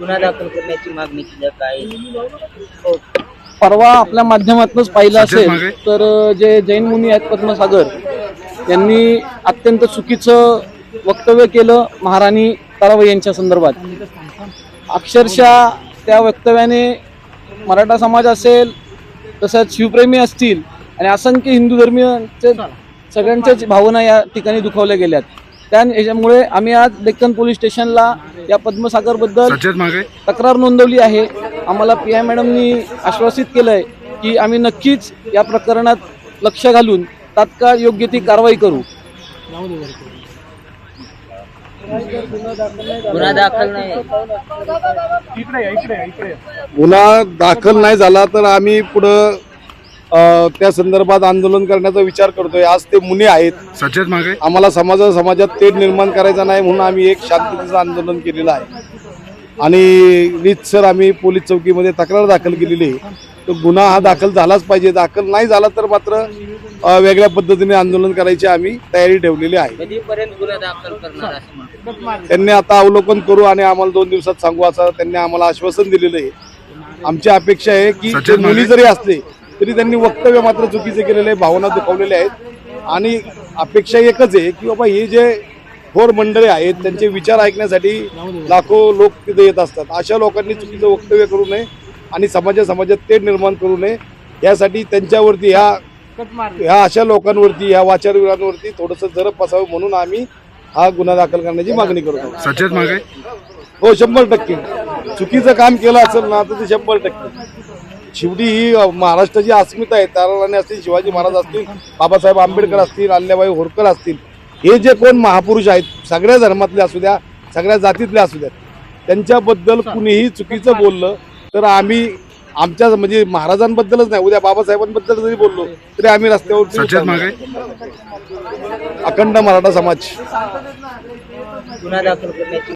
गुन्हा दाखल करण्याची मागणी केली आहे. परवा आपल्या माध्यमातूनच पाहिलं असेल तर जे जैन मुनी आहेत पद्मसागर यांनी अत्यंत चुकीचं वक्तव्य केलं महाराणी ताराबाई यांच्या संदर्भात. अक्षरशः त्या वक्तव्याने मराठा समाज असेल तसंच शिवप्रेमी असतील आणि असंख्य हिंदू धर्मीयांचे सगळ्यांच्याच भावना या ठिकाणी दुखावल्या गेल्यात. याच्यामुळे आम्ही आज डेक्कन पोलीस स्टेशनला या पद्मसागरबद्दल तक्रार नोंदवली आहे. आम्हाला पी.आय. मॅडमनी आश्वासित केलंय की आम्ही नक्कीच या प्रकरणात लक्ष घालून तात्काळ योग्य ती कारवाई करू. गुन्हा दाखल नाही गुन्हा दाखल नाही झाला तर आम्ही पुढं त्या संदर्भात आंदोलन करण्याचा विचार करतोय. आज ते मुनी आहेत, आम्हाला समाजात तेढ निर्माण करायचा नाही म्हणून आम्ही एक शांततेचं आंदोलन केलेलं आहे आणि रीतसर आम्ही पोलीस चौकीमध्ये तक्रार दाखल केलेली आहे. तो गुन्हा हा दाखल झालाच पाहिजे. दाखल नाही झाला तर मात्र वेगळ्या पद्धतीने आंदोलन करायची आम्ही तयारी ठेवलेली आहे. कधीपर्यंत गुन्हा दाखल करणार असं म्हणतात. त्यांनी आता अवलोकन करू आणि आम्हाला 2 दिवसात सांगू असं त्यांनी आम्हाला आश्वासन दिलेलं आहे. आमची अपेक्षा आहे की ते मुली जरी असले तरी त्यांनी वक्तव्य मात्र चुकीचे केलेले, भावना दुखावलेल्या आहेत आणि अपेक्षा एकच आहे की बाबा हे जे थोर मंडळी आहेत त्यांचे विचार ऐकण्यासाठी लाखो लोक तिथे येत असतात. अशा लोकांनी चुकीचं वक्तव्य करू नये आणि समाजात तेढ निर्माण करू नये यासाठी त्यांच्यावरती ह्या अशा लोकांवरती ह्या वाचारविरांवरती थोडंसं जरब बसावं म्हणून आम्ही हा गुन्हा दाखल करण्याची मागणी करतो. हो, 100% चुकीचं काम केलं असेल ना तर ते 100%. शेवटी ही महाराष्ट्राची अस्मिता आहे. ताराराणी असतील, शिवाजी महाराज असतील, बाबासाहेब आंबेडकर असतील, अल्ल्याबाई होळकर असतील, हे जे कोण महापुरुष आहेत सगळ्या धर्मातले असू द्या, सगळ्या जातीतले असू द्यात, त्यांच्याबद्दल कुणीही चुकीचं बोललं तर आम्ही आमच्या म्हणजे महाराजांबद्दलच नाही, उद्या बाबासाहेबांबद्दल जरी बोललो तरी आम्ही रस्त्यावर अखंड मराठा समाज गुन्हा दाखल करण्याची